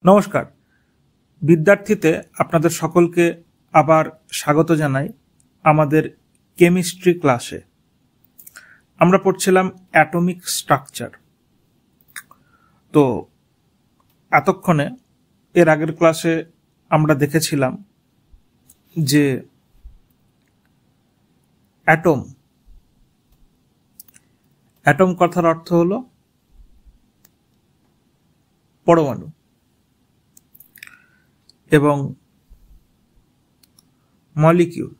নমস্কার বিদ্যার্থীতে আপনাদের সকলকে আবার স্বাগত জানাই আমাদের কেমিস্ট্রি ক্লাসে। আমরা পড়ছিলাম অ্যাটমিক স্ট্রাকচার। তো এতক্ষণে এর আগের ক্লাসে আমরা দেখেছিলাম যে অ্যাটম কথার অর্থ হলো পরমাণু এবং মলিকিউল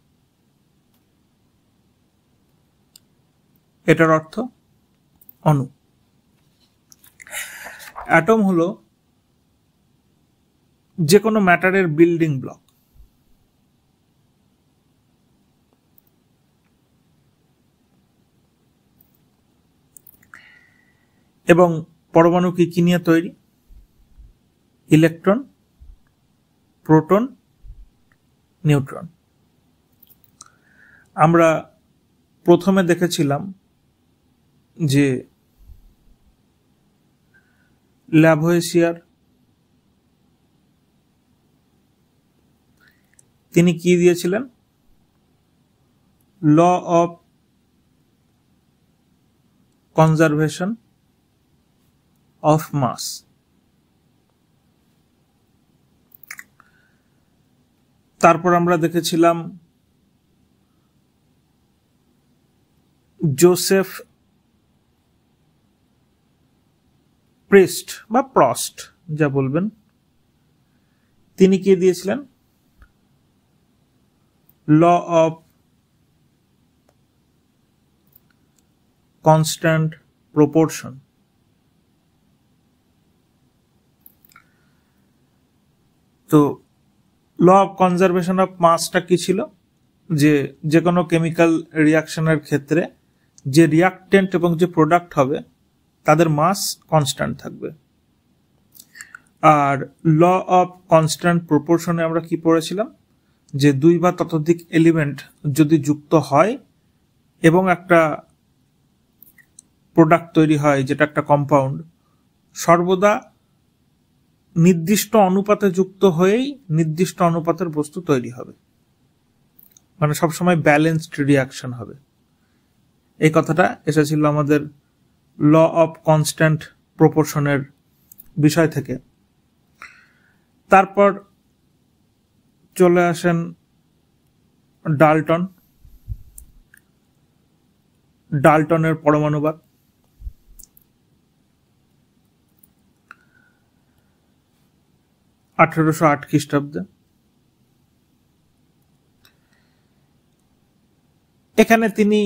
এটার অর্থ অণু। অ্যাটম হলো যে কোনো ম্যাটারের বিল্ডিং ব্লক। এবং পরমাণু কি নিয়ে তৈরি? Electron, proton, neutron. আমরা প্রথমে দেখেছিলাম যে ল্যাভোয়েসিয়ার তিনি কি দিয়েছিলেন? Law of conservation of mass. তারপর আমরা দেখেছিলাম জোসেফ প্রিস্ট বা প্রস্ট যা বলবেন, তিনি কি দিয়েছিলেন? Law of constant proportion. তো ল অফ কনজারভেশন অফ মাসটা কি ছিল? যে কোনো কেমিক্যাল রিয়াকশনের ক্ষেত্রে যে রিয়াক্টেন্ট এবং যে প্রোডাক্ট হবে তাদের মাস কনস্ট্যান্ট থাকবে। আর ল অফ কনস্ট্যান্ট প্রপোর্শনে আমরা কি পড়েছিলাম? যে দুই বা ততোধিক এলিমেন্ট যদি যুক্ত হয় এবং একটা প্রোডাক্ট তৈরি হয় যেটা একটা কম্পাউন্ড, সর্বদা নির্দিষ্ট অনুপাতে যুক্ত হয়েই নির্দিষ্ট অনুপাতের বস্তু তৈরি হবে, মানে সবসময় ব্যালেন্সড রিয়াকশন হবে। এই কথাটা এসেছিল আমাদের ল অফ কনস্ট্যান্ট প্রপোর্শনের বিষয় থেকে। তারপর চলে আসেন ডাল্টনের পরমাণুবাদ। খ্রিস্টাব্দে এখানে তিনি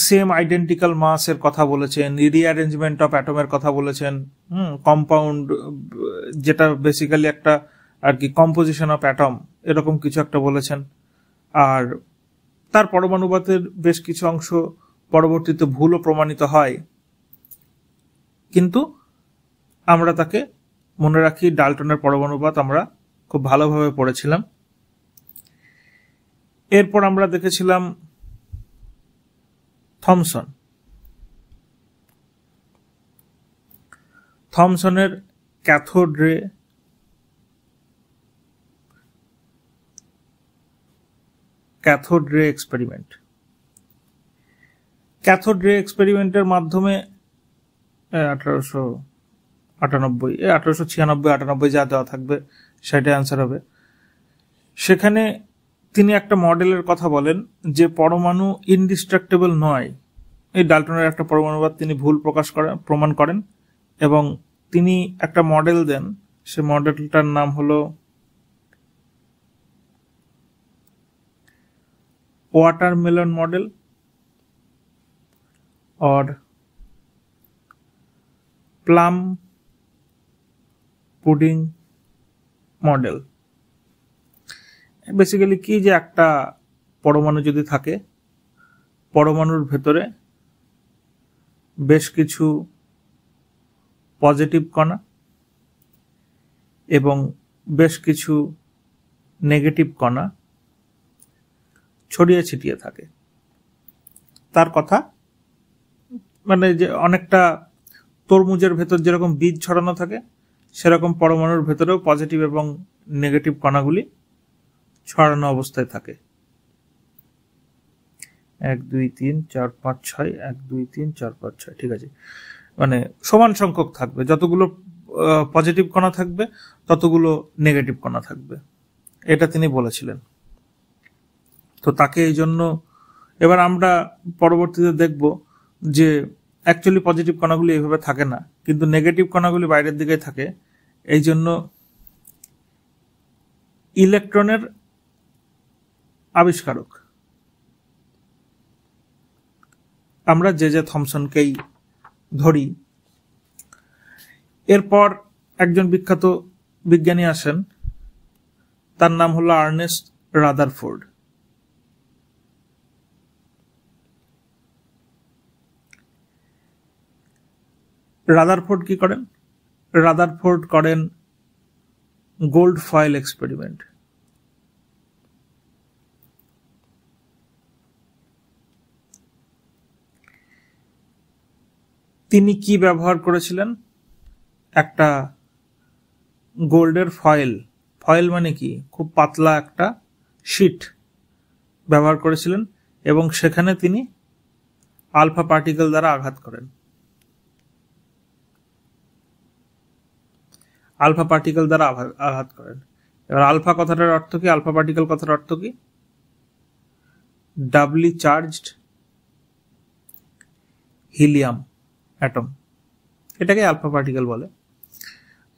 সেম আইডেন্টিক্যাল মাসের কথা বলেছেন, রিঅ্যারেঞ্জমেন্ট অফ অ্যাটমের কথা বলেছেন, কম্পাউন্ড যেটা বেসিক্যালি একটা আর কি কম্পোজিশন অফ অ্যাটম এরকম কিছু একটা বলেছেন। আর তার পরমাণুবাদের বেশ কিছু অংশ পরবর্তীতে ভুলও প্রমাণিত হয়, কিন্তু আমরা তাকে মনে রাখি ডাল্টনের পরমাণুবাদ আমরা খুব ভালোভাবে পড়েছিলাম। এরপর আমরা দেখেছিলাম থমসনের cathode ray experiment. Cathode ray এক্সপেরিমেন্টের মাধ্যমে 1896 যা দেওয়া থাকবে সেটা অ্যান্সার হবে। সেখানে তিনি একটা মডেলের কথা বলেন যে পরমাণু ইনডিস্ট্রাক্টেবল নয়। এই ডাল্টনের একটা পরমাণুবাদ তিনি ভুল প্রমাণ করেন এবং তিনি একটা মডেল দেন। সে মডেলটার নাম হলো watermelon model or plum pudding model. Basically কি, যে একটা পরমাণু যদি থাকে, পরমাণুর ভেতরে বেশ কিছু পজিটিভ কণা এবং বেশ কিছু নেগেটিভ কণা ছড়িয়ে ছিটিয়ে থাকে। তার কথা মানে যে অনেকটা তরমুজের ভেতর যেরকম বীজ ছড়ানো থাকে, সেরকম পরমাণুর ভেতরেও পজিটিভ এবং নেগেটিভ কণাগুলি ছড়ানো অবস্থায় থাকে। 1 2 3 4 5 6 1 2 3 4 5 6, ঠিক আছে, মানে সমান সংখ্যক থাকবে, যতগুলো পজিটিভ কণা থাকবে ততগুলো নেগেটিভ কণা থাকবে, এটা তিনি বলেছিলেন। তো তাকে এই জন্য এবার আমরা পরবর্তীতে দেখব যে অ্যাকচুয়ালি পজিটিভ কণাগুলি এইভাবে থাকে না, কিন্তু নেগেটিভ কণাগুলি বাইরের দিকে থাকে। এই জন্য ইলেকট্রনের আবিষ্কারক আমরা জে থমসনকেই ধরি। এরপর একজন বিখ্যাত বিজ্ঞানী আসেন, তার নাম হলো আর্নেস্ট রাদারফোর্ড। রাদারফোর্ড কি করেন? রাদারফোর্ড করেন গোল্ড ফয়েল এক্সপেরিমেন্ট। তিনি কি ব্যবহার করেছিলেন? একটা গোল্ডের ফয়েল, ফয়েল মানে কি, খুব পাতলা একটা শিট ব্যবহার করেছিলেন এবং সেখানে তিনি আলফা পার্টিকেল দ্বারা আঘাত করেন। আলফা পার্টিকেল দ্বারা আঘাত করেন। এবার আলফা কথাটার অর্থ কি? আলফা পার্টিকেল কথার অর্থ কি? ডাবলি চার্জড হিলিয়াম অ্যাটম, এটাকে আলফা পার্টিকেল বলে।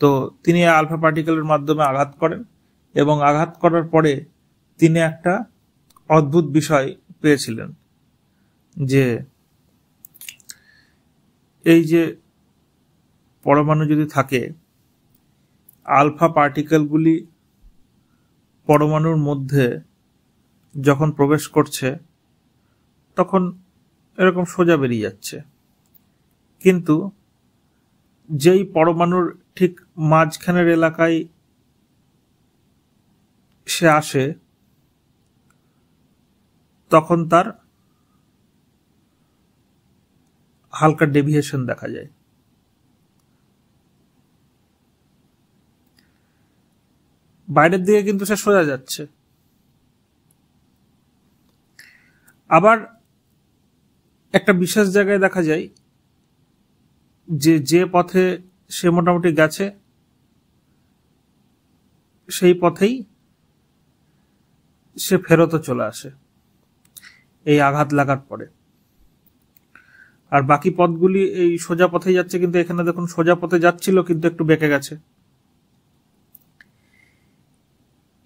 তো তিনি আলফা পার্টিকেলের মাধ্যমে আঘাত করেন এবং আঘাত করার পরে তিনি একটা অদ্ভুত বিষয় পেয়েছিলেন, যে এই যে পরমাণু যদি থাকে, আলফা পার্টিকেলগুলি পরমাণুর মধ্যে যখন প্রবেশ করছে তখন এরকম সোজা বেরিয়ে যাচ্ছে, কিন্তু যেই পরমাণুর ঠিক মাঝখানের এলাকায় সে আসে তখন তার হালকা ডেভিয়েশন দেখা যায়। বাইরের দিকে কিন্তু সে সোজা যাচ্ছে। আবার একটা বিশেষ জায়গায় দেখা যায় যে পথে সে মোটামুটি গেছে সেই পথেই সে ফেরতও চলে আসে এই আঘাত লাগার পরে। আর বাকি পথগুলি এই সোজা পথে যাচ্ছে, কিন্তু এখানে দেখুন সোজা পথে যাচ্ছিল কিন্তু একটু বেঁকে গেছে।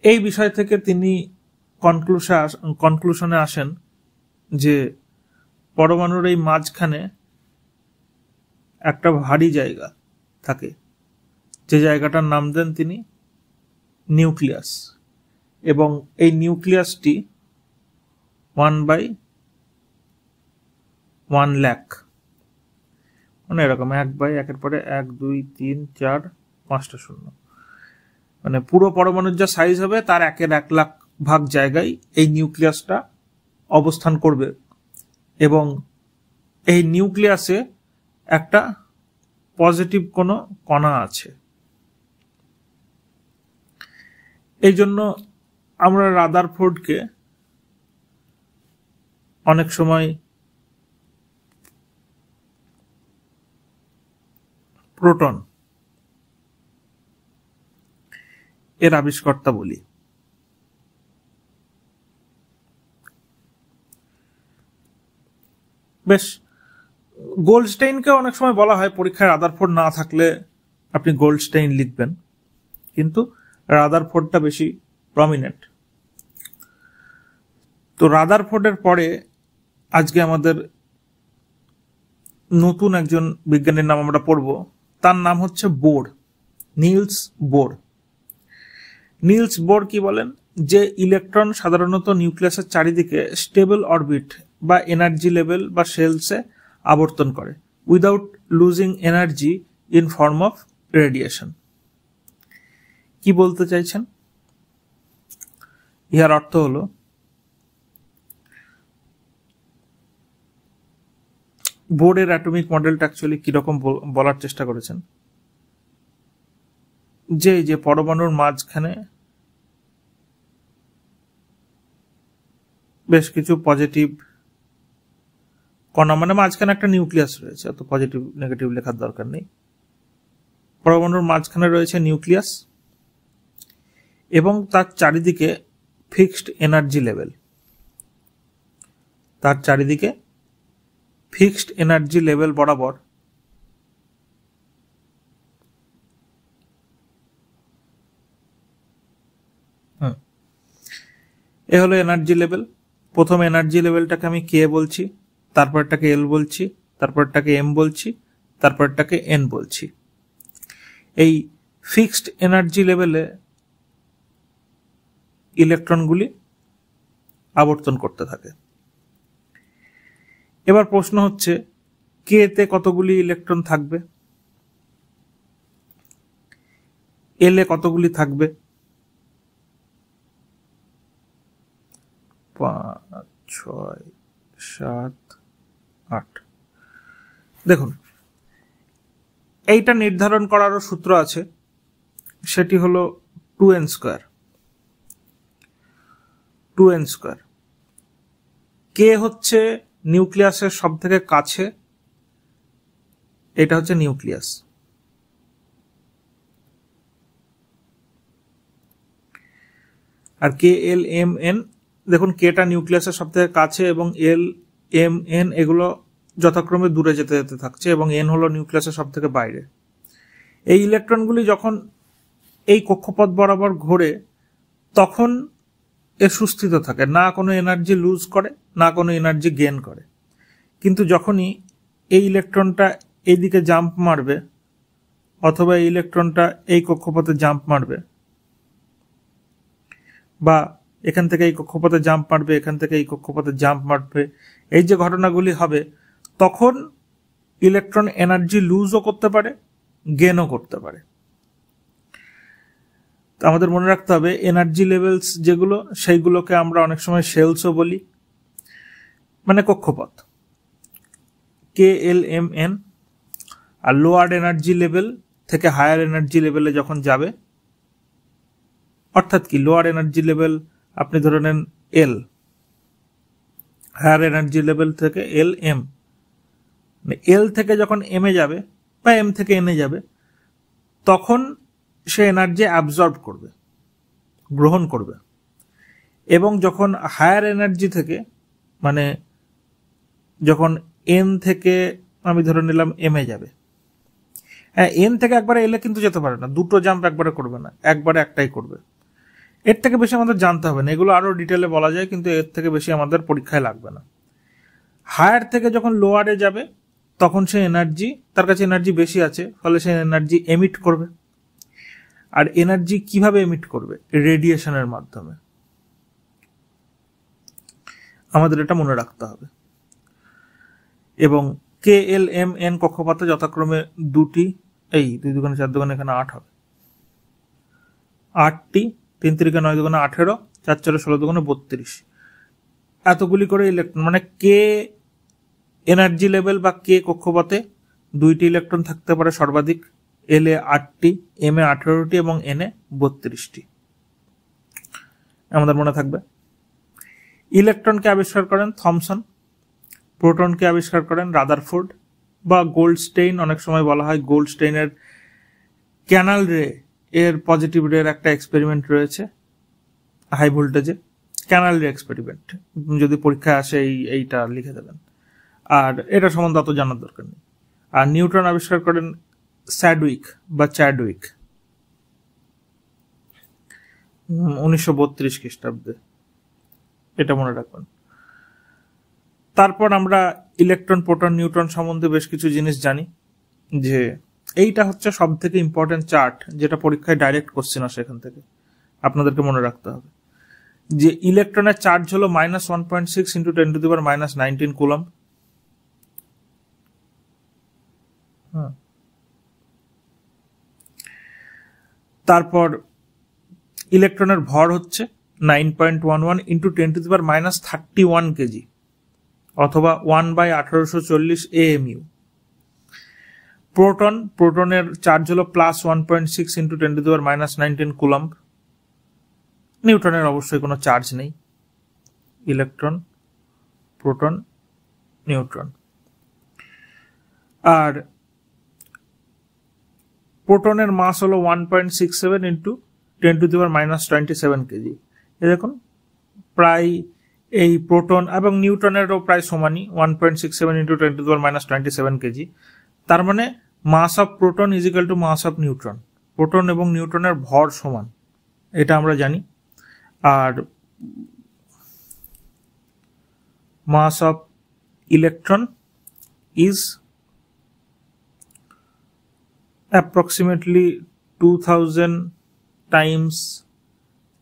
এই বিষয় থেকে তিনি কনক্লুশনে আসেন যে পরমাণুর এই মাঝখানে একটা ভারী জায়গা থাকে, যে জায়গাটার নাম দেন তিনি নিউক্লিয়াস, এবং এই নিউক্লিয়াসটি 1/1,00,000, মানে এরকম 1/1 পরে 1 2 3 4 5টা শূন্য, মানে পুরো পরমাণুর যা সাইজ হবে তার 1/1,00,000 ভাগ জায়গায় এই নিউক্লিয়াসটা অবস্থান করবে, এবং এই নিউক্লিয়াসে একটা পজিটিভ কোনো কণা আছে। এই জন্য আমরা রাদারফোর্ডকে অনেক সময় প্রোটন এর আবিষ্কর্তা বলি। বেশ, গোল্ডস্টেইনকে অনেক সময় বলা হয় পরীক্ষায় রাদারফোর্ড না থাকলে আপনি গোল্ডস্টেইন লিখবেন, কিন্তু রাদারফোর্ডটা বেশি প্রমিনেন্ট। তো রাদারফোর্ডের পরে আজকে আমাদের নতুন একজন বিজ্ঞানীর নাম আমরা পড়ব, তার নাম হচ্ছে Bohr, Niels Bohr. Niels Bohr কি বলেন? যে ইলেকট্রন সাধারণত নিউক্লিয়াসের চারিদিকে স্টেবল অরবিট বা এনার্জি লেভেল বা শেলসে আবর্তন করে without losing energy in form of radiation. কি বলতে চাইছেন? ইহার অর্থ হলো বোর্ডের অ্যাটমিক মডেলটা অ্যাকচুয়ালি কিরকম বলার চেষ্টা করেছেন। যে পরমাণুর মাঝখানে বেশ কিছু পজিটিভ কণা, মানে মাঝখানে একটা নিউক্লিয়াস রয়েছে, অত পজিটিভ নেগেটিভ লেখার দরকার নেই। পরমাণুর মাঝখানে রয়েছে নিউক্লিয়াস এবং তার চারিদিকে ফিক্সড এনার্জি লেভেল, তার চারিদিকে ফিক্সড এনার্জি লেভেল বরাবর এ হলো এনার্জি লেভেল। প্রথম এনার্জি লেভেলটাকে আমি কে বলছি, তারপরটাকে এল বলছি, তারপরটাকে এম বলছি, তারপরটাকে এন বলছি। এই ফিক্সড এনার্জি লেভেলে ইলেকট্রনগুলি আবর্তন করতে থাকে। এবার প্রশ্ন হচ্ছে কে তে কতগুলি ইলেকট্রন থাকবে, এল এ কতগুলি থাকবে? 5, 6, 7, 8। দেখুন, এইটা নির্ধারণ করারও সূত্র আছে, সেটি হলো 2n²। 2n²। কে হচ্ছে নিউক্লিয়াসের সব থেকে কাছে, এটা হচ্ছে নিউক্লিয়াস। আর কে এল এম এন, দেখুন কেটা নিউক্লিয়াসের সব থেকে কাছে এবং এল এম এন এগুলো যথাক্রমে দূরে যেতে যেতে থাকছে এবং এন হলো নিউক্লিয়াসের সব থেকে বাইরে। এই ইলেকট্রনগুলি যখন এই কক্ষপথ বরাবর ঘোরে তখন এ সুস্থিত থাকে, না কোনো এনার্জি লুজ করে না কোনো এনার্জি গেইন করে। কিন্তু যখনই এই ইলেকট্রনটা এইদিকে জাম্প মারবে অথবা এই ইলেকট্রনটা এই কক্ষপথে জাম্প মারবে, বা এখান থেকে এই কক্ষপথে জাম্প মারবে, এখান থেকে এই কক্ষপথে জাম্প মারবে, এই যে ঘটনাগুলি হবে তখন ইলেকট্রন এনার্জি লুজও করতে পারে গেইনও করতে পারে। আমাদের মনে রাখতে হবে এনার্জি লেভেলস যেগুলো সেইগুলোকে আমরা অনেক সময় শেলসও বলি, মানে কক্ষপথ কে এল এম এন। আর লোয়ার এনার্জি লেভেল থেকে হায়ার এনার্জি লেভেলে যখন যাবে, অর্থাৎ কি লোয়ার এনার্জি লেভেল আপনি ধরে নেন এল, হায়ার এনার্জি লেভেল থেকে এল এম, এল থেকে যখন এম এ যাবে বা এম থেকে এন এ যাবে তখন সে এনার্জি অ্যাবজর্ব করবে, গ্রহণ করবে। এবং যখন হায়ার এনার্জি থেকে, মানে যখন এন থেকে আমি ধরে নিলাম এম এ যাবে, হ্যাঁ এন থেকে একবারে এলে কিন্তু যেতে পারে না, দুটো জাম্প একবারে করবে না, একবারে একটাই করবে। এর থেকে বেশি আমাদের জানতে হবে না, এগুলো আরো ডিটেলে বলা যায় কিন্তু এর থেকে বেশি আমাদের পরীক্ষায় লাগবে না। হায়ার থেকে যখন লোয়ারে যাবে তখন সে এনার্জি, তার কাছে এনার্জি বেশি আছে ফলে সে এনার্জি এমিট করবে। আর এনার্জি কিভাবে এমিট করবে? রেডিয়েশনের মাধ্যমে। আমাদের এটা মনে রাখতে হবে। এবং কে এল এম এন কক্ষপথে যথাক্রমে দুটি, এই 2 দুগুণে 4 দুগুণে এখানে 8 হবে, 8টি, 3 3 9 দুগুণে 18, 4 4 16 দুগুণে 32, এতগুলি করে ইলেকট্রন, মানে কে এনার্জি লেভেল বা কে কক্ষপথে 2টি ইলেকট্রন থাকতে পারে সর্বাধিক, এল এ 8টি, এম এ 18টি এবং এন এ 32টি। আমাদের মনে থাকবে। ইলেকট্রনকে আবিষ্কার করেন থমসন, প্রোটনকে আবিষ্কার করেন রাদারফোর্ড বা গোল্ডস্টেইন। অনেক সময় বলা হয় গোল্ডস্টেইনের ক্যানাল রে এর পজিটিভ রে এর একটা এক্সপেরিমেন্ট রয়েছে হাই ভোল্টেজে, ক্যানাল রে এক্সপেরিমেন্ট। যদি পরীক্ষায় আসে এইটা লিখে দেবেন, আর এটা সম্বন্ধে অত জানার দরকার নেই। আর নিউটন আবিষ্কার করেন স্যাডউইক বা চ্যাডউইক 1932 খ্রিস্টাব্দে, এটা মনে রাখবেন। তারপর আমরা ইলেকট্রন, প্রোটন, নিউট্রন সম্বন্ধে বেশ কিছু জিনিস জানি, যে এইটা হচ্ছে সব থেকে ইম্পর্টেন্ট চার্ট যেটা পরীক্ষায় ডাইরেক্ট কোশ্চেন আসে। এখান থেকে আপনাদেরকে মনে রাখতে হবে যে ইলেকট্রনের চার্জ হলো -1.6 × 10⁻⁻19 কুলম্ব। তারপর ইলেকট্রনের ভর হচ্ছে 9.11 × 10⁻31 কেজি অথবা 1/1840 AMU। প্রোটনের চার্জ হলো প্লাস 1.6 ইন্টু 10⁻⁻19 কুলম্ব। নিউট্রনের অবশ্যই কোনো চার্জ নেই। Electron, proton, neutron. আর প্রোটনের মাস হলো 1.67 ইন্টু 10⁻⁻27 কেজি। এ দেখুন প্রায় এই প্রোটন এবং নিউট্রনেরও প্রায় সমানই, 1.67 ইন্টু 10⁻⁻27 কেজি। তার মানে mass of proton is equal to mass of neutron. প্রোটন এবং নিউট্রনের ভর সমান, এটা আমরা জানি। আর mass of electron is approximately 2000 times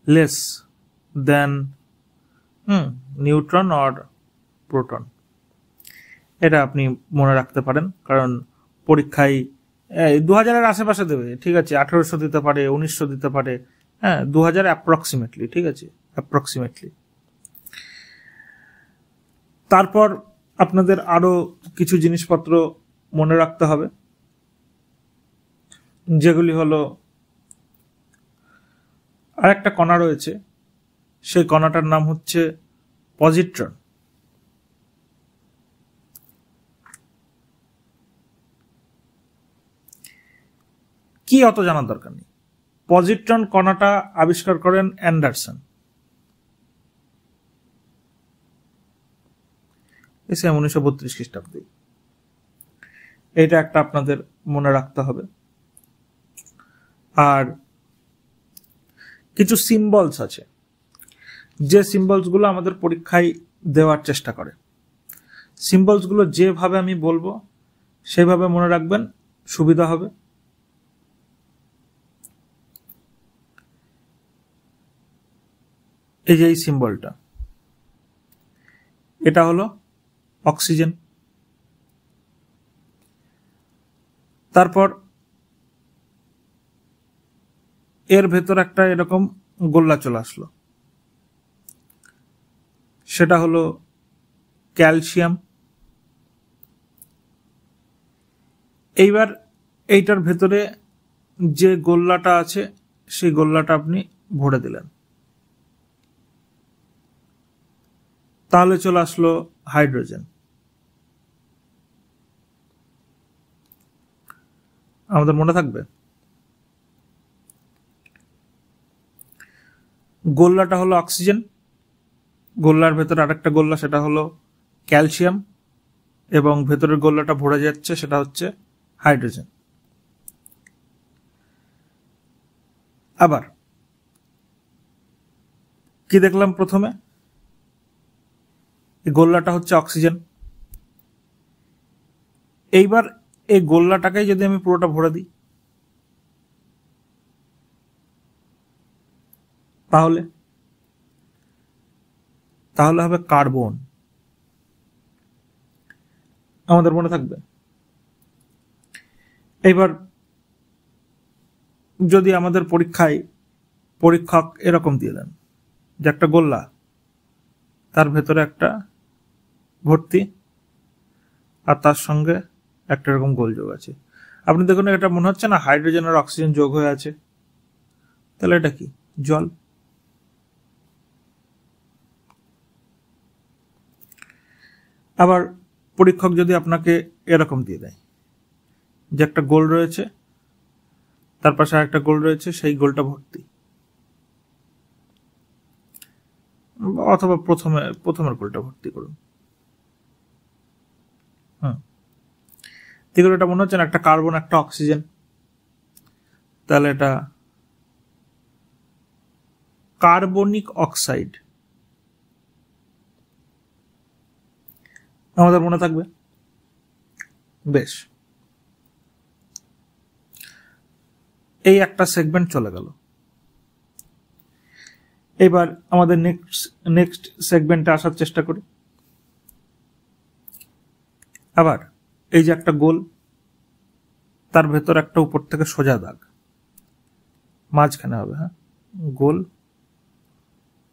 less than neutron or proton. এটা আপনি মনে রাখতে পারেন, কারণ পরীক্ষায় 2000-এর আশেপাশে দেবে, ঠিক আছে, 1800 দিতে পারে, 1900 দিতে পারে, হ্যাঁ 2000 অ্যাপ্রক্সিমেটলি, ঠিক আছে, অ্যাপ্রক্সিমেটলি। তারপর আপনাদের আরো কিছু জিনিসপত্র মনে রাখতে হবে, যেগুলি হলো আরেকটা কণা রয়েছে, সেই কণাটার নাম হচ্ছে পজিট্রন। কি অত জানার দরকার নেই। পজিট্রন কণাটা আবিষ্কার করেন অ্যান্ডারসন, এসে 1932 খ্রিস্টাব্দে। এটা একটা আপনাদের মনে রাখতে হবে। আর কিছু সিম্বলস আছে, যে সিম্বলস গুলো আমাদের পরীক্ষায় দেওয়ার চেষ্টা করে। সিম্বলস গুলো যেভাবে আমি বলবো সেভাবে মনে রাখবেন, সুবিধা হবে। এই যে এই সিম্বলটা, এটা হলো অক্সিজেন। তারপর এর ভেতর একটা এরকম গোল্লা চলে আসলো, সেটা হলো ক্যালসিয়াম। এইবার এইটার ভেতরে যে গোল্লাটা আছে সেই গোল্লাটা আপনি ভরে দিলেন, তাহলে চলে আসলো হাইড্রোজেন। আমাদের মনে থাকবে গোল্লাটা হলো অক্সিজেন, গোল্লার ভেতরে আরেকটা গোল্লা, সেটা হলো ক্যালসিয়াম, এবং ভেতরের গোল্লাটা ভরে যাচ্ছে, সেটা হচ্ছে হাইড্রোজেন। আবার কি দেখলাম প্রথমে, এই গোল্লাটা হচ্ছে অক্সিজেন। এইবার এই গোল্লাটাকে যদি আমি পুরোটা ভরে দিই, তাহলে হবে কার্বন। আমাদের মনে থাকবে। এইবার যদি আমাদের পরীক্ষায় পরীক্ষক এরকম দিয়ে দেন যে একটা গোল্লা, তার ভেতরে একটা ভর্তি আর তার সঙ্গে একটা এরকম গোলযোগ আছে, আপনি দেখুন এটা মনে হচ্ছে না হাইড্রোজেন আর অক্সিজেন যোগ হয়ে আছে? তাহলে এটা কি? জল। আবার পরীক্ষক যদি আপনাকে এরকম দিয়ে দেয় যে একটা গোল রয়েছে, তার পাশে একটা গোল রয়েছে, সেই গোলটা ভর্তি, অথবা প্রথমের গোলটা ভর্তি করুন। দেখুন এটা মনে হচ্ছে না একটা কার্বন একটা অক্সিজেন, তাহলে এটা কার্বনিক অক্সাইড। আমাদের মনে থাকবে? বেশ, এই একটা সেগমেন্ট চলে গেল। এবার আমাদের নেক্সট সেগমেন্টে আসার চেষ্টা করি। আবার এই যে একটা গোল, তার ভেতর একটা উপর থেকে সোজা দাগ, মাঝখানে হবে, হ্যাঁ, গোল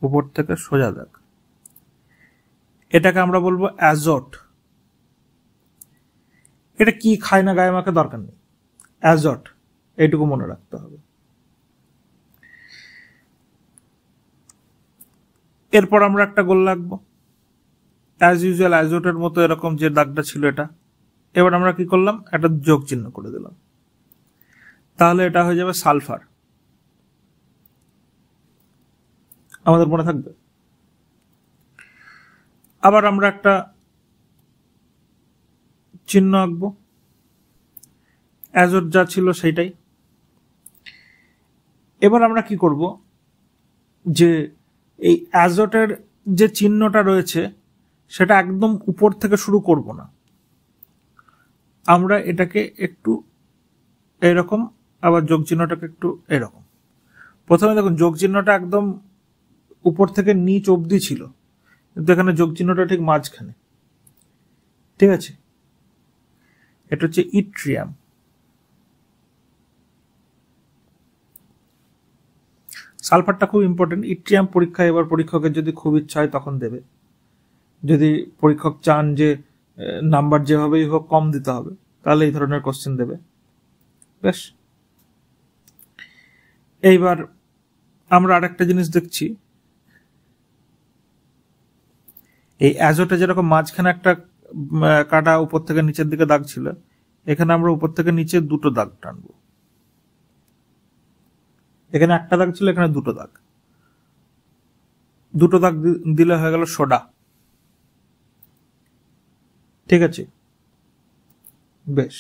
উপর থেকে সোজা দাগ, এটাকে আমরা বলবো অ্যাজোট। এটা কি খায় না গায়ে মাখা দরকার নেই, অ্যাজট, এইটুকু মনে রাখতে হবে। এরপর আমরা একটা গোল লাগবো, অ্যাজ ইউজুয়াল অ্যাজোটের মতো এরকম যে দাগটা ছিল এটা। এবার আমরা কি করলাম, একটা যোগ চিহ্ন করে দিলাম, তাহলে এটা হয়ে যাবে সালফার। আমাদের মনে থাকবে। আবার আমরা একটা চিহ্ন আঁকবো, অ্যাজোট যা ছিল সেইটাই। এবার আমরা কি করব, যে এই অ্যাজোটের যে চিহ্নটা রয়েছে সেটা একদম উপর থেকে শুরু করব না, আমরা এটাকে একটু এরকম, আবার যোগ চিহ্নটাকে একটু এরকম। প্রথমে দেখুন যোগ চিহ্নটা একদম উপর থেকে নিচ অবধি ছিল, কিন্তু এখানে যোগ চিহ্নটা ঠিক মাঝখানে, ঠিক আছে। এটা হচ্ছে ইট্রিয়াম। সালফারটা খুব ইম্পর্টেন্ট। ইট্রিয়াম পরীক্ষায় এবার পরীক্ষকের যদি খুব ইচ্ছা হয় তখন দেবে, যদি পরীক্ষক চান যে নাম্বার যেভাবেই হোক কম দিতে হবে, তাহলে এই ধরনের কোশ্চেন দেবে। বেশ, এইবার আমরা আরেকটা জিনিস দেখছি, এই অ্যাজোটে যেরকম মাঝখানে একটা কাটা উপর থেকে নিচের দিকে দাগ ছিল, এখানে আমরা উপর থেকে নিচে দুটো দাগ টানবো। এখানে একটা দাগ ছিল, এখানে দুটো দাগ, দুটো দাগ দিলে হয়ে গেল সোডা, ঠিক আছে। বেশ,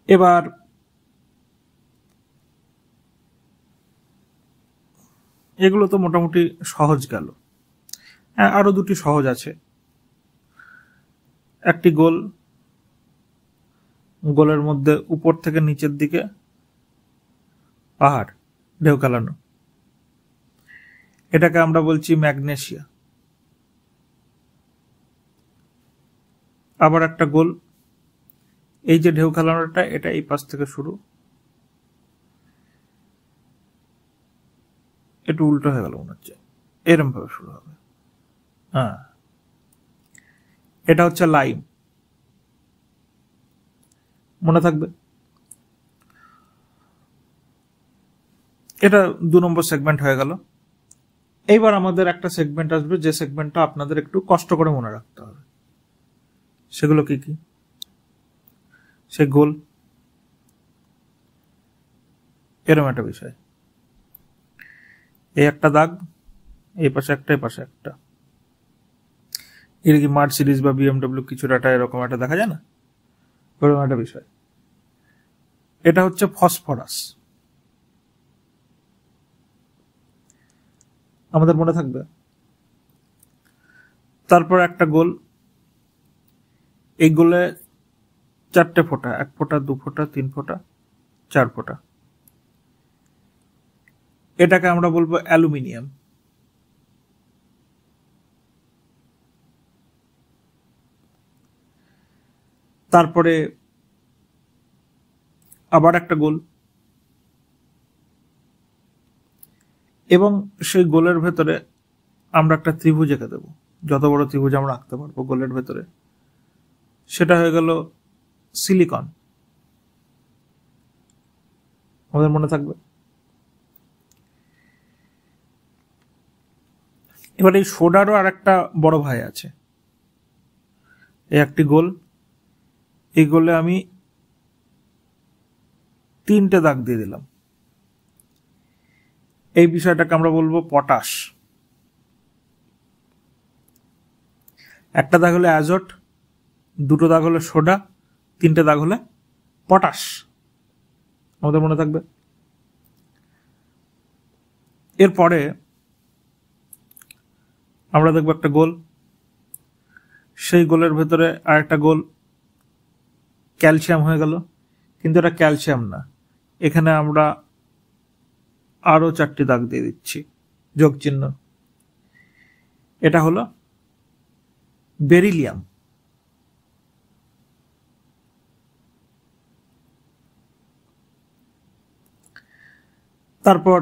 এবার এগুলো তো মোটামুটি সহজ গেল। হ্যাঁ, আরো দুটি সহজ আছে। একটি গোল, গোলের মধ্যে উপর থেকে নিচের দিকে পাহাড় ঢেউ খেলানো, এটাকে আমরা বলছি ম্যাগনেসিয়া। আবার একটা গোল, এই যে ঢেউ খেলানোটা, এটা এই পাশ থেকে শুরু, একটু উল্টো হয়ে গেল মনে হচ্ছে, এরম ভাবে শুরু হবে। হ্যাঁ, এটা হচ্ছে লাইম, মনে থাকবে। এটা 2 নম্বর সেগমেন্ট হয়ে গেল। এইবার আমাদের একটা সেগমেন্ট আসবে, যে সেগমেন্টটা আপনাদের একটু কষ্ট করে মনে রাখতে হবে। সেগুলো কি কি? সে গোল, এরম একটা বিষয়, এই একটা দাগ, এই পাশে একটা, এই পাশে একটা। এর কি মার্সিডিজ বা বিএমডব্লিউ কিছু একটা এরকম একটা দেখা যায় না, ওরকম একটা বিষয়। এটা হচ্ছে ফসফরাস, আমাদের মনে থাকবে। তারপর একটা গোল, এই গোলে 4টে ফোঁটা, 1 ফোঁটা, 2 ফোঁটা, 3 ফোঁটা, 4 ফোঁটা, এটাকে আমরা বলবো অ্যালুমিনিয়াম। তারপরে আবার একটা গোল, এবং সেই গোলের ভেতরে আমরা একটা ত্রিভুজ এঁকে দেবো, যত বড় ত্রিভুজ আমরা আঁকতে পারবো গোলের ভেতরে, সেটা হয়ে গেল সিলিকন। আমাদের মনে থাকবে। এবার এই সোডারও আর একটা বড় ভাই আছে, এই একটি গোল, এই গোলে আমি 3টে দাগ দিয়ে দিলাম, এই বিষয়টাকে আমরা বলবো পটাশ। একটা দাগ হলে অ্যাজোট, 2টো দাগ হলে সোডা, 3টে দাগ হলে পটাশ। আমাদের মনে থাকবে। এরপরে আমরা দেখবো একটা গোল, সেই গোলের ভেতরে আর একটা গোল, ক্যালসিয়াম হয়ে গেল, কিন্তু এটা ক্যালসিয়াম না, এখানে আমরা আরো 4টি দাগ দিয়ে দিচ্ছি যোগ চিহ্ন, এটা হলো বেরিলিয়াম। তারপর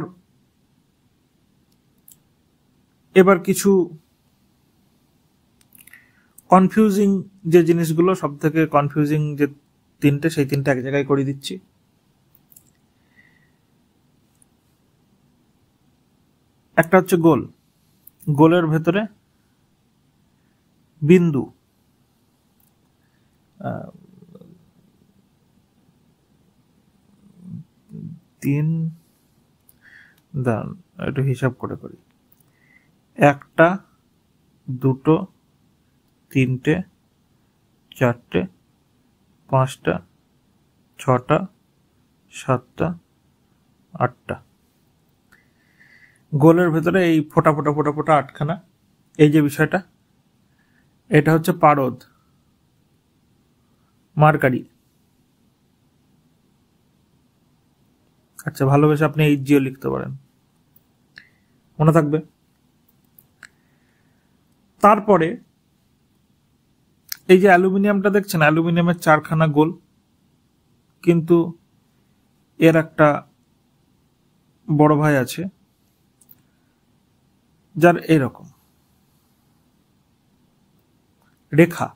এবার কিছু কনফিউজিং যে জিনিসগুলো, সব থেকে কনফিউজিং যে তিনটে, সেই তিনটে এক জায়গায় করে দিচ্ছি। একটা হচ্ছে গোল, গোলের ভেতরে বিন্দু, তিন, দাঁড়ান একটু হিসাব করে করি, একটা, দুটো, তিনটে, চারটে, পাঁচটা, ছটা, সাতটা, আটটা। গোলের ভেতরে এই ফোটা ফোটা ফোটা ফোটা আটখানা, এই যে বিষয়টা, এটা হচ্ছে পারদ, মার্কারি। আচ্ছা, ভালোবেসে আপনি এই জিও লিখতে পারেন, মনে থাকবে। তারপরে এই যে অ্যালুমিনিয়ামটা দেখছেন, অ্যালুমিনিয়ামের চারখানা গোল, কিন্তু এর একটা বড় ভাই আছে যার এরকম রেখা,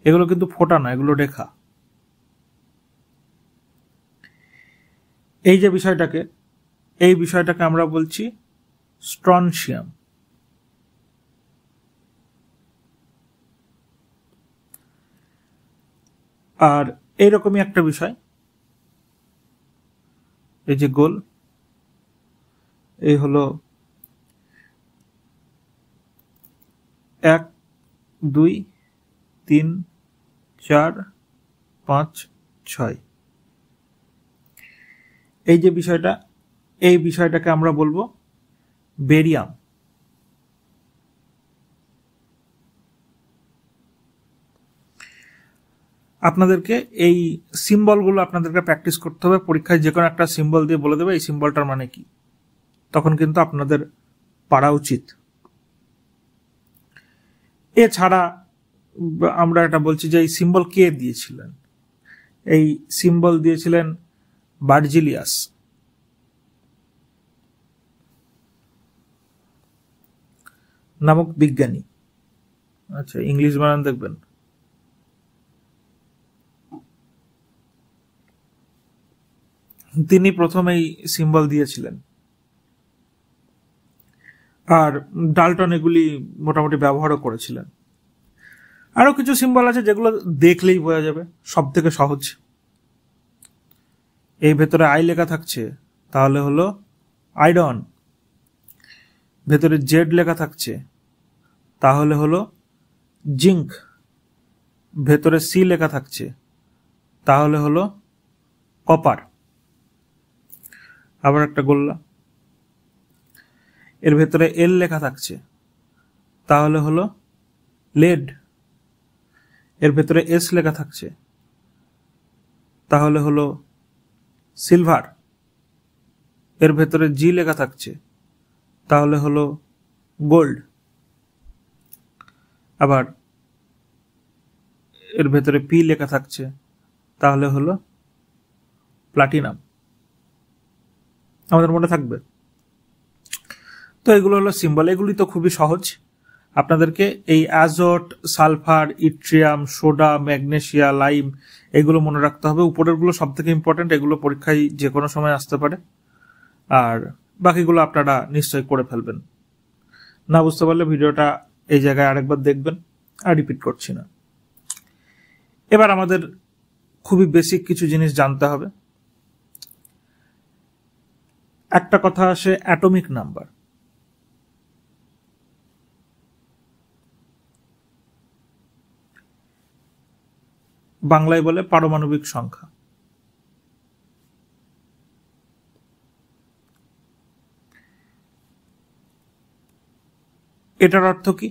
এগুলো কিন্তু ফোটা না, এগুলো রেখা। এই যে বিষয়টাকে, এই বিষয়টাকে আমরা বলছি স্ট্রনশিয়াম। আর এইরকমই একটা বিষয়, এই যে গোল, এই হলো 1, 2, 3, 4, 5, 6। এই যে বিষয়টা, এই বিষয়টাকে আমরা বলবো বেরিয়াম। আপনাদেরকে এই সিম্বলগুলো আপনাদেরকে প্র্যাকটিস করতে হবে। পরীক্ষায় যে কোনো একটা সিম্বল দিয়ে বলে দেবে এই সিম্বলটার মানে কি, তখন কিন্তু আপনাদের পারা উচিত। এছাড়া আমরা এটা বলছি যে এই সিম্বল কে দিয়েছিলেন? এই সিম্বল দিয়েছিলেন বার্জিলিয়াস নামক বিজ্ঞানী। আচ্ছা, ইংলিশ বানান দেখবেন। তিনি প্রথম এই সিম্বল দিয়েছিলেন, আর ডাল্টন এগুলি মোটামুটি ব্যবহারও করেছিলেন। আরো কিছু সিম্বল আছে যেগুলো দেখলেই বোঝা যাবে, সব থেকে সহজ। এই ভেতরে আই লেখা থাকছে, তাহলে হলো আয়রন। ভেতরে জেড লেখা থাকছে, তাহলে হলো জিঙ্ক। ভেতরে সি লেখা থাকছে, তাহলে হলো কপার। আবার একটা গোল্লা, এর ভেতরে এল লেখা থাকছে, তাহলে হলো লেড। এর ভেতরে এস লেখা থাকছে, তাহলে হলো সিলভার। এর ভেতরে জি লেখা থাকছে, তাহলে হলো গোল্ড। আবার এর ভেতরে পি লেখা থাকছে, তাহলে হলো প্লাটিনাম। আমাদের মনে থাকবে তো? এগুলো হলো সিম্বল। এগুলি তো খুবই সহজ। আপনাদেরকে এই azote, sulphur, yttrium, soda, magnesia, lime এগুলো মনে রাখতে হবে। উপরেরগুলো সব থেকে ইম্পর্টেন্ট, এগুলো পরীক্ষায় যে কোনো সময় আসতে পারে। আর বাকিগুলো আপনারা নিশ্চয়ই করে ফেলবেন। না বুঝতে পারলে ভিডিওটা এই জায়গায় আরেকবার দেখবেন, আর রিপিট করছি না। এবার আমাদের খুবই বেসিক কিছু জিনিস জানতে হবে। একটা কথা আসে অ্যাটমিক নাম্বার। বাংলায় বলে পারমাণবিক সংখ্যা। এটার অর্থ কি?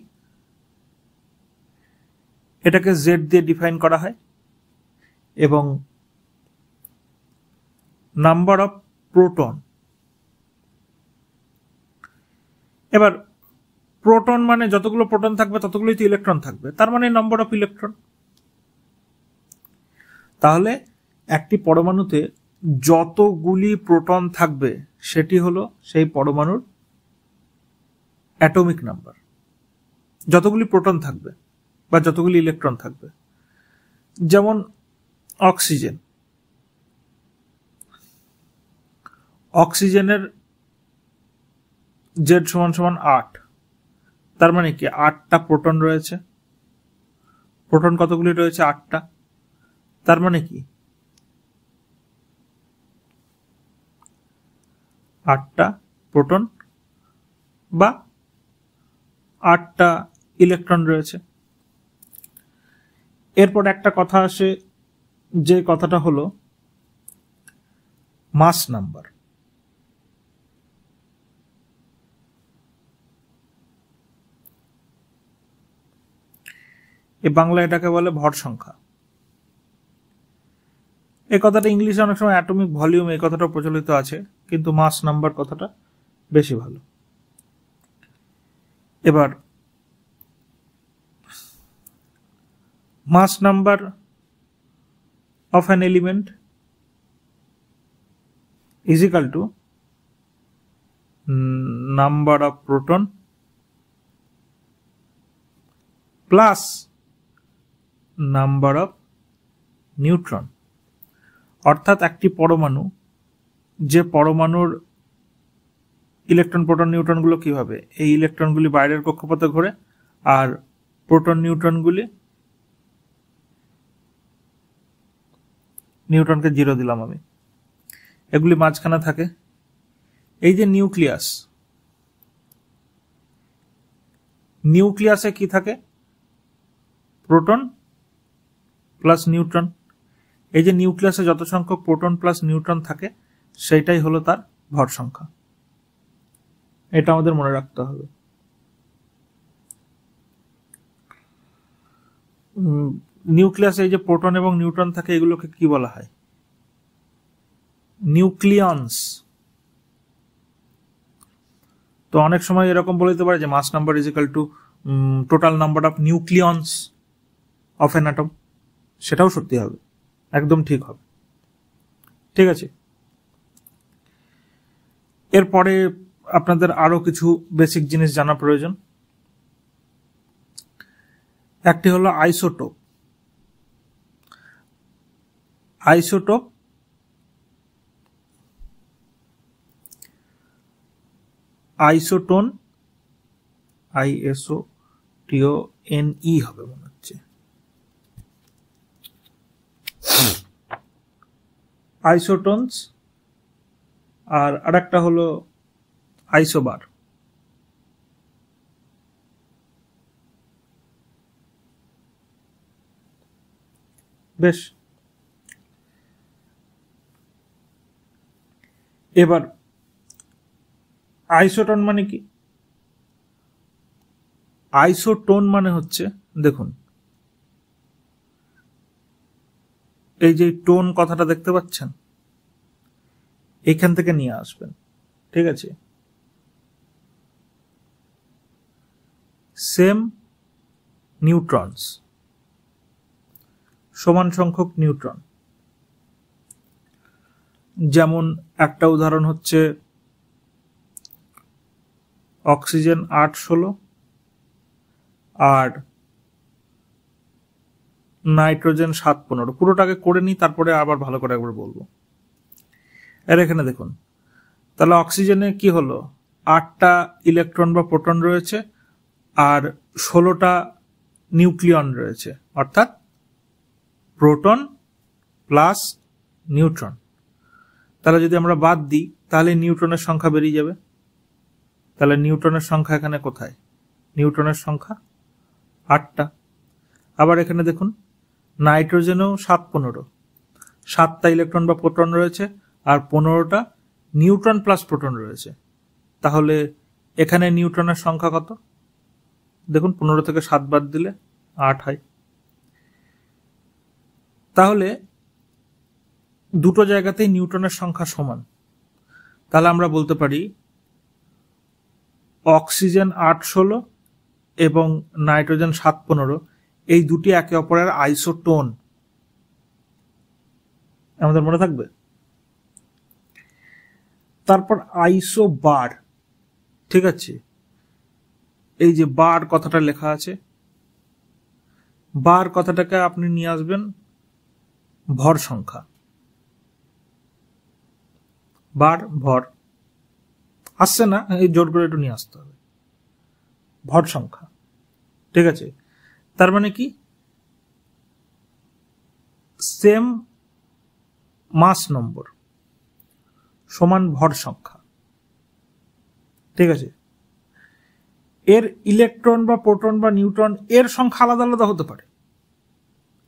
এটাকে জেড দিয়ে ডিফাইন করা হয়, এবং নাম্বার অফ প্রোটন। এবার প্রোটন মানে যতগুলো প্রোটন থাকবে ততগুলোই তো ইলেকট্রন থাকবে, তার মানে নাম্বার অফ ইলেকট্রন। তাহলে একটি পরমাণুতে যতগুলি প্রোটন থাকবে সেটি হলো সেই পরমাণুর অ্যাটমিক নাম্বার। যতগুলি প্রোটন থাকবে বা যতগুলি ইলেকট্রন থাকবে। যেমন অক্সিজেন, অক্সিজেনের জেড সমান সমান 8, তার মানে কি 8টা প্রোটন রয়েছে। প্রোটন কতগুলি রয়েছে? 8টা। তার মানে কি 8টা প্রোটন বা 8টা ইলেকট্রন রয়েছে। এরপর একটা কথা আসে, যে কথাটা হলো মাস নাম্বার। এই বাংলা এটাকে বলে ভর সংখ্যা। এই কথাটা ইংলিশে অনেক সময় অ্যাটমিক ভলিউম এই কথাটা প্রচলিত আছে, কিন্তু মাস নাম্বার কথাটা বেশি ভালো। এবার মাস number of an element is equal to number of proton plus number of neutron। অর্থাৎ একটি পরমাণু, যে পরমাণুর ইলেকট্রন প্রোটন নিউট্রনগুলো কি হবে, এই ইলেকট্রনগুলি বাইরের কক্ষপথে ঘোরে আর প্রোটন নিউট্রনগুলি, নিউট্রনকে 0 দিলাম আমি, এগুলি মাঝখানে থাকে। এই যে নিউক্লিয়াস, নিউক্লিয়াসে কি থাকে? Proton plus neutron. এই যে নিউক্লিয়াসে যত সংখ্যক প্রোটন প্লাস নিউট্রন থাকে সেটাই হলো তার ভর সংখ্যা। এটা আমাদের মনে রাখতে হবে। নিউক্লিয়াসে এই যে প্রোটন এবং নিউট্রন থাকে এগুলোকে কি বলা হয়? নিউক্লিয়ন্স। তো অনেক সময় এরকম বলে দিতে পারে যে mass number is equal to total number of nucleons of an atom. সেটাও সত্যি হবে, একদম ঠিক হবে। ঠিক আছে, এরপরে আপনাদের আরো কিছু বেসিক জিনিস জানা প্রয়োজন। একটি হলো আইসোটোপ। আইসোটোপ আইসোটোন, ISOTONE হবে মনে হচ্ছে, আইসোটোনস। আর আরেকটা হলো আইসোবার। বেশ, এবার আইসোটোন মানে কি? আইসোটোন মানে হচ্ছে, দেখুন এই যে টোন কথাটা দেখতে পাচ্ছেন, এখান থেকে নিয়ে আসবেন। ঠিক আছে, সেম নিউট্রনস, সমান সংখ্যক নিউট্রন। যেমন একটা উদাহরণ হচ্ছে অক্সিজেন 8-16 আর নাইট্রোজেন 7-15। পুরোটাকে করে নিই, তারপরে আবার ভালো করে একবার বলবো। এর এখানে দেখুন, তাহলে অক্সিজেনে কি হলো, 8টা ইলেকট্রন বা প্রোটন রয়েছে আর 16টা নিউক্লিয়ন রয়েছে, অর্থাৎ প্রোটন প্লাস নিউট্রন। তাহলে যদি আমরা বাদ দিই তাহলে নিউট্রনের সংখ্যা বেরিয়ে যাবে। তাহলে নিউট্রনের সংখ্যা এখানে কোথায়? নিউট্রনের সংখ্যা 8টা। আবার এখানে দেখুন নাইট্রোজেনেও 7-15, 7টা ইলেকট্রন বা প্রোটন রয়েছে আর 15টা নিউট্রন প্লাস প্রোটন রয়েছে। তাহলে এখানে নিউট্রনের সংখ্যা কত? দেখুন 15 থেকে 7 বাদ দিলে 8 হয়। তাহলে দুটো জায়গাতেই নিউট্রনের সংখ্যা সমান। তাহলে আমরা বলতে পারি অক্সিজেন 8-16 এবং নাইট্রোজেন 7-15 এই দুটি একে অপরের আইসোটোন। আমাদের মনে থাকবে। তারপর আইসোবার। ঠিক আছে, এই যে বার কথাটা লেখা আছে, বার কথাটাকে আপনি নিয়ে আসবেন ভর সংখ্যা, বার ভর আসছে না, এই জোর করে একটু নিয়ে আসতে হবে, ভর সংখ্যা। ঠিক আছে, তার মানে কি সেম মাস নম্বর সমান ভর সংখ্যা। ঠিক আছে, এর ইলেকট্রন বা প্রোটন বা নিউট্রন এর সংখ্যা আলাদা আলাদা হতে পারে,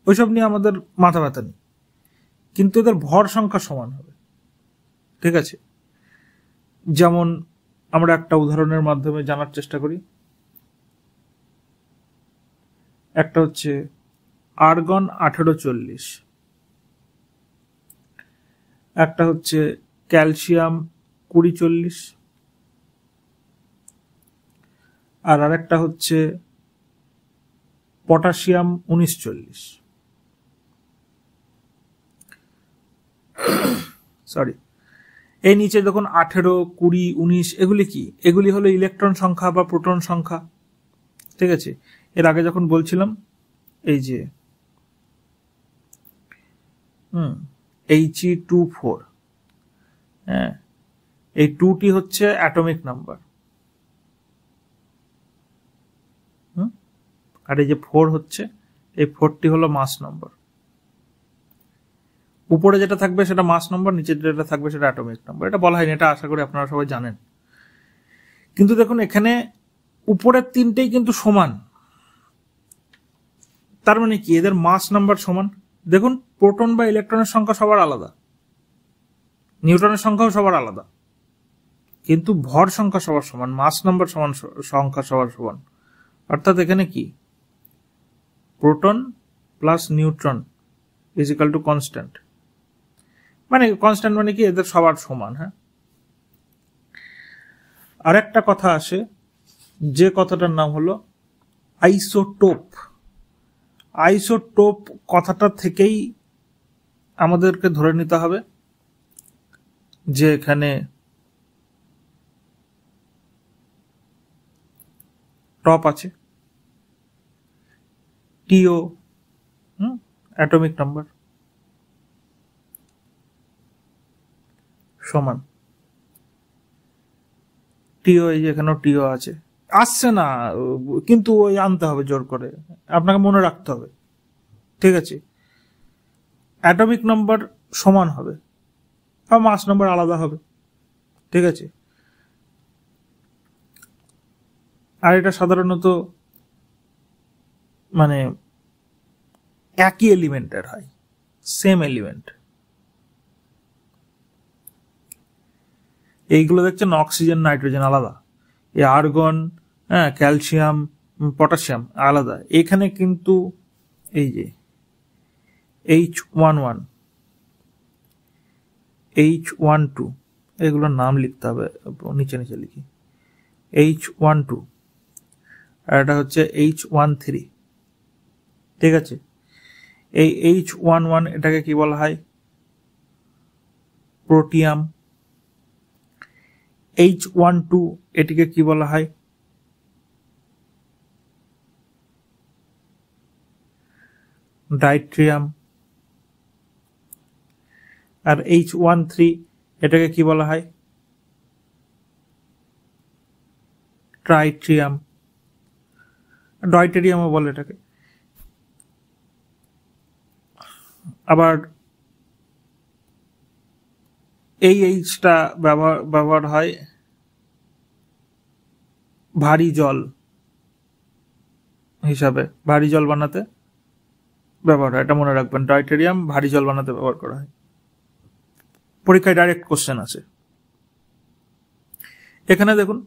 ওইসব নিয়ে আমাদের মাথা ব্যথা নেই, কিন্তু এদের ভর সংখ্যা সমান হবে। ঠিক আছে, যেমন আমরা একটা উদাহরণের মাধ্যমে জানার চেষ্টা করি। একটা হচ্ছে আর্গন 1840, একটা হচ্ছে ক্যালসিয়াম 2040, আর আরেকটা হচ্ছে পটাশিয়াম 1940। সরি, এই নিচে দেখুন 18, 20, 19 এগুলি কি? এগুলি হলো ইলেকট্রন সংখ্যা বা প্রোটন সংখ্যা। ঠিক আছে, এর আগে যখন বলছিলাম এই যে He24, হ্যাঁ, এই 2টি হচ্ছে অ্যাটমিক নাম্বার, আর এই যে 4 হচ্ছে, এই 4টি হলো মাস নম্বর। উপরে যেটা থাকবে সেটা মাস নম্বর, নিচে যেটা থাকবে সেটা অ্যাটমিক নম্বর। এটা বলা হয়নি, এটা আশা করি আপনারা সবাই জানেন। কিন্তু দেখুন এখানে উপরের তিনটেই কিন্তু সমান, তার মানে কি এদের মাস নাম্বার সমান। দেখুন প্রোটন বা ইলেকট্রনের সংখ্যা সবার আলাদা, নিউট্রনের সংখ্যাও সবার আলাদা, কিন্তু ভর সংখ্যা সবার সমান, মাস নাম্বার সমান, সংখ্যা সবার সমান। অর্থাৎ এখানে কি proton plus neutron is equal to constant. মানে কনস্ট্যান্ট মানে কি এদের সবার সমান। হ্যাঁ, আর একটা কথা আসে, যে কথাটার নাম হলো আইসোটোপ। আইসোটোপ কথাটা থেকেই আমাদেরকে ধরে নিতে হবে যে এখানে টপ আছে, টিও অ্যাটমিক নাম্বার সমান টিও, এই যে এখানেও টিও আছে, আসছে না কিন্তু ওই আনতে হবে জোর করে, আপনাকে মনে রাখতে হবে। ঠিক আছে, অ্যাটমিক নাম্বার সমান হবে আর মাস নাম্বার আলাদা হবে। ঠিক আছে, আর এটা সাধারণত মানে একই এলিমেন্টের হয়, সেম এলিমেন্ট। এইগুলো দেখছেন অক্সিজেন নাইট্রোজেন আলাদা, এই আর্গন, হ্যাঁ, ক্যালসিয়াম পটাশিয়াম আলাদা। এখানে কিন্তু এই যে H11, H12 এগুলোর নাম লিখতে হবে, নিচে নিচে লিখি। H12 আর এটা হচ্ছে H13। ঠিক আছে, এই H11 এটাকে কি বলা হয়? প্রোটিয়াম। H12 এটিকে কি বলা হয়? ডাইট্রিয়াম। আর H13 এটাকে কি বলা হয়? ট্রাইট্রিয়াম, ডয়টেরিয়ামও বলে এটাকে। আবার এই এইচটা ব্যবহার হয় ভারী জল হিসাবে, ভারী জল বানাতে ব্যবহার হয়, এটা মনে রাখবেন। ডয়টেরিয়াম ভারী জল বানাতে ব্যবহার করা হয়, পরীক্ষায় ডাইরেক্ট কোশ্চেন আছে। এখানে দেখুন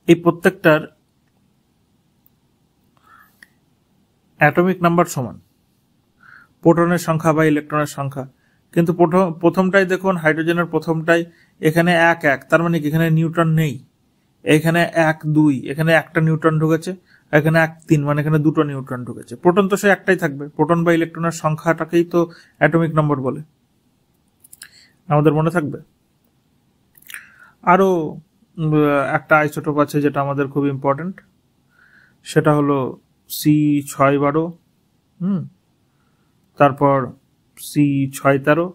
এই প্রত্যেকটার অ্যাটমিক নাম্বার সমান, প্রোটনের সংখ্যা বা ইলেকট্রনের সংখ্যা, কিন্তু প্রথমটাই দেখুন হাইড্রোজেনের প্রথমটাই এখানে 1 তার মানে কি এখানে নিউট্রন নেই। এখানে 1 2, এখানে একটা নিউট্রন ঢুকেছে, এখানে 1 3 মানে এখানে দুটো নিউট্রন ঢুকেছে। প্রোটন তো সে একটাই থাকবে, প্রোটন বা ইলেকট্রনের সংখ্যাটাকেই তো অ্যাটমিক নম্বর বলে, আমাদের মনে থাকবে। আরো একটা আইসোটোপ আছে যেটা আমাদের খুব ইম্পর্টেন্ট, সেটা হলো C612, তারপর C613,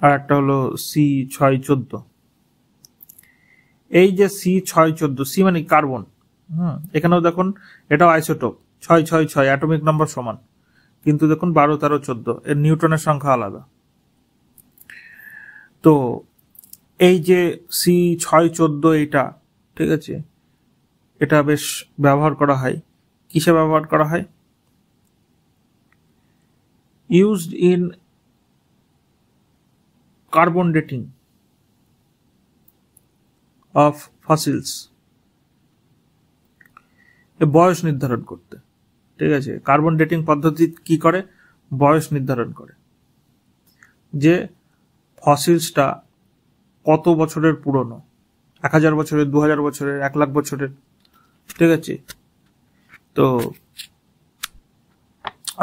আর একটা হলো C614। এই যে C614, সি মানে কার্বন, এখানেও দেখুন এটাও আইসোটোপ, 666 অ্যাটমিক নাম্বার সমান, কিন্তু দেখুন 12, 13, 14 এর নিউটনের সংখ্যা আলাদা। তো এই যে C614 এইটা, ঠিক আছে, এটা বেশ ব্যবহার করা হয়। কিসে ব্যবহার করা হয়? Used in carbon dating of fossils, বয়স নির্ধারণ করতে। ঠিক আছে, কার্বন ডেটিং পদ্ধতি কি করে? বয়স নির্ধারণ করে, যে ফসিলসটা কত বছরের পুরনো, 1000 বছরের, 2000 বছরের, 1 লাখ বছরের। ঠিক আছে, তো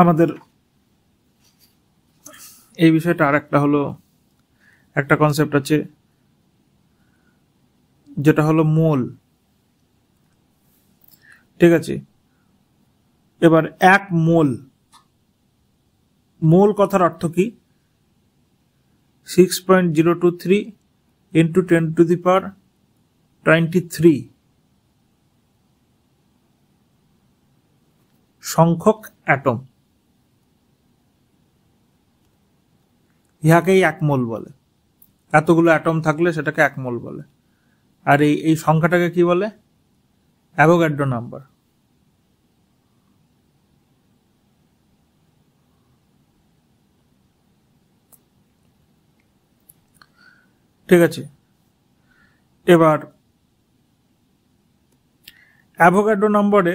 আমাদের এই বিষয়টা আর একটা হলো, একটা কনসেপ্ট আছে যেটা হলো মোল। ঠিক আছে, এবার 1 মোল, মোল কথার অর্থ কি? 6.023 into 10⁻23 সংখ্যক অ্যাটম, ইহাকেই 1 মোল বলে। এতগুলো অ্যাটম থাকলে সেটাকে 1 মোল বলে। আর এই সংখ্যাটাকে কি বলে? Avogadro number. ঠিক আছে, এবার অ্যাভোগাড্রো নম্বরে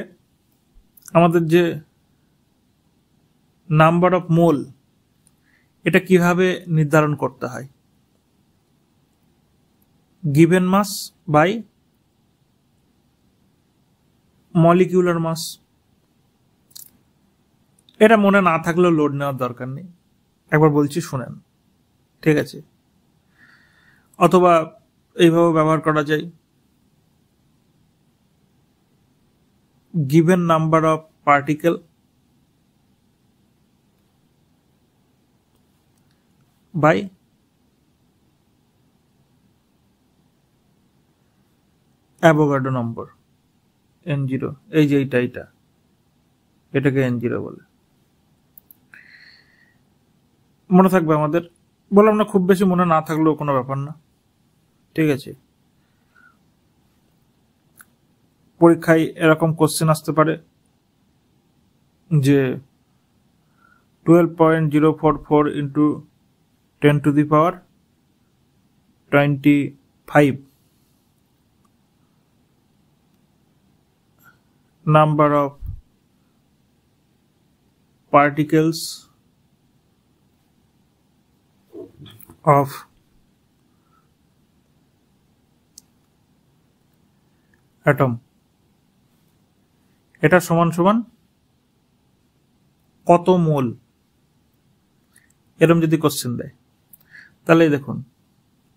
আমাদের যে নাম্বার অফ মোল, এটা কিভাবে নির্ধারণ করতে হয়? গিভেন মাস বাই মলিকিউলার মাস। এটা মনে না থাকলেও লোড নেওয়ার দরকার নেই, একবার বলছি শুনেন। ঠিক আছে, অথবা এইভাবে ব্যবহার করা যায়, given number of particle by Avogadro number N0। এই যে এটাকে N0 বলে। মনে থাকবে আমাদের, বললাম না খুব বেশি মনে না থাকলেও কোনো ব্যাপার না। ঠিক আছে, পরীক্ষায় এরকম কোশ্চেন আসতে পারে যে 12.044 into 10⁻25 number of particles of atom, এটা সমান সমান কত মোল, এরকম যদি কোশ্চেন দেয়, তাহলে দেখুন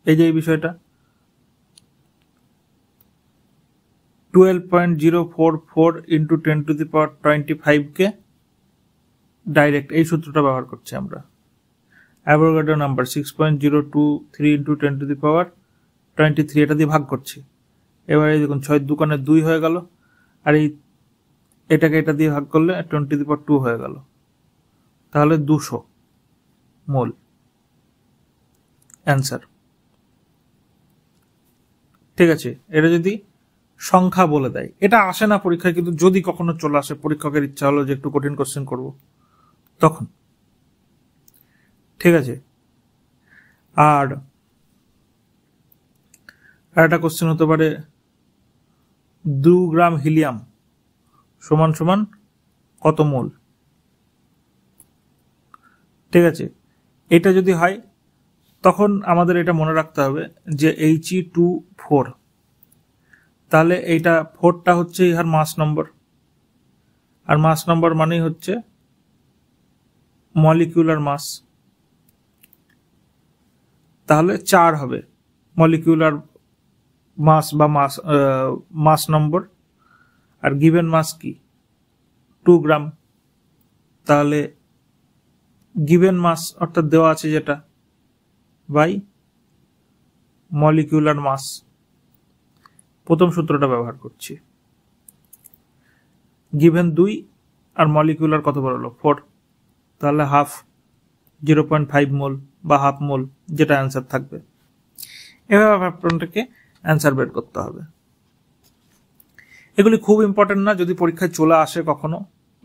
এই যে এই বিষয়টা 12.044 into 10⁻25 কে ডাইরেক্ট এই সূত্রটা ব্যবহার করছি আমরা। অ্যাভোগাড্রো নাম্বার 6.023 into 10⁻23 এটা দিয়ে ভাগ করছি। এবারে দেখুন 6 দুকানে 2 হয়ে গেল, আর এটাকে এটা দিয়ে ভাগ করলে 10⁻2 হয়ে গেল, তাহলে 200 মোল অ্যান্সার। ঠিক আছে, এটা যদি সংখ্যা বলে দেয়, এটা আসে না পরীক্ষায়, কিন্তু যদি কখনো চলে আসে, পরীক্ষকের ইচ্ছা হলো যে একটু কঠিন কোশ্চেন করব, তখন। ঠিক আছে, আর একটা কোশ্চেন হতে পারে 2 গ্রাম হিলিয়াম সমান সমান কত মোল। ঠিক আছে, এটা যদি হয় তখন আমাদের এটা মনে রাখতে হবে যে He2 4, তাহলে এইটা 4টা হচ্ছে ইহার মাস নম্বর, আর মাস নম্বর মানেই হচ্ছে মলিকিউলার মাস, তাহলে 4 হবে মলিকিউলার মাস বা মাস নম্বর। আর গিভেন মাস কি 2 গ্রাম, তাহলে গিভেন মাস অর্থাৎ দেওয়া আছে যেটা বাই মলিকিউলার মাস, প্রথম সূত্রটা ব্যবহার করছি। গিভেন 2 আর মলিকিউলার কত বড় হলো 4, তাহলে হাফ 0.5 মোল বা হাফ মোল যেটা অ্যান্সার থাকবে। এভাবে আপনাকে অ্যান্সার বের করতে হবে। এগুলি খুব ইম্পর্টেন্ট না, যদি পরীক্ষায় চলে আসে কখনো,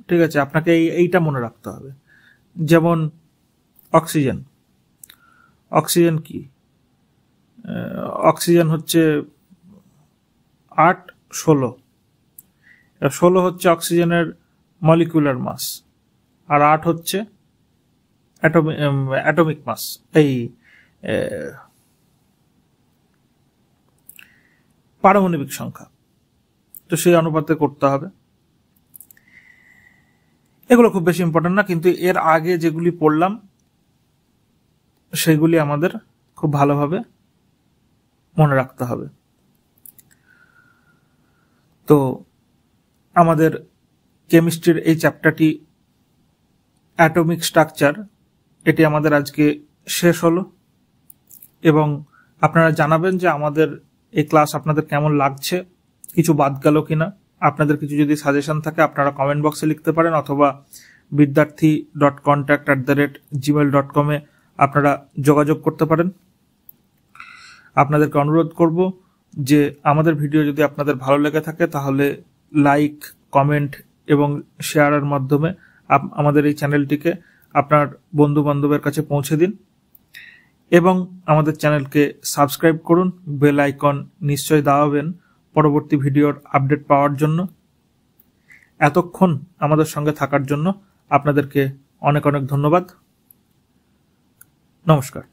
ঠিক আছে, আপনাকে এইটা মনে রাখতে হবে। যেমন অক্সিজেন, অক্সিজেন কি, অক্সিজেন হচ্ছে 8, 16 হচ্ছে অক্সিজেনের মলিকুলার মাস, আর 8 হচ্ছে অ্যাটমিক মাস, এই পারমাণবিক সংখ্যা। তো সেই অনুপাতে করতে হবে। এগুলো খুব বেশি ইম্পর্টেন্ট না, কিন্তু এর আগে যেগুলি পড়লাম সেগুলি আমাদের খুব ভালোভাবে মনে রাখতে হবে। তো আমাদের কেমিস্ট্রির এই চ্যাপ্টারটি অ্যাটমিক স্ট্রাকচার, এটি আমাদের আজকে শেষ হলো। এবং আপনারা জানাবেন যে আমাদের এই ক্লাস আপনাদের কেমন লাগছে, কিছু বাদ গেল কিনা। আপনাদের কিছু যদি সাজেশন থাকে আপনারা কমেন্ট বক্সে লিখতে পারেন, অথবা vidyarthi.contact@gmail.com আপনারা যোগাযোগ করতে পারেন। আপনাদেরকে অনুরোধ করব যে আমাদের ভিডিও যদি আপনাদের ভালো লেগে থাকে তাহলে লাইক, কমেন্ট এবং শেয়ারের মাধ্যমে আমাদের এই চ্যানেলটিকে আপনার বন্ধু বান্ধবের কাছে পৌঁছে দিন, এবং আমাদের চ্যানেলকে সাবস্ক্রাইব করুন। বেল আইকন নিশ্চয়ই দাবাবেন পরবর্তী ভিডিওর আপডেট পাওয়ার জন্য। এতক্ষণ আমাদের সঙ্গে থাকার জন্য আপনাদেরকে অনেক অনেক ধন্যবাদ। নমস্কার।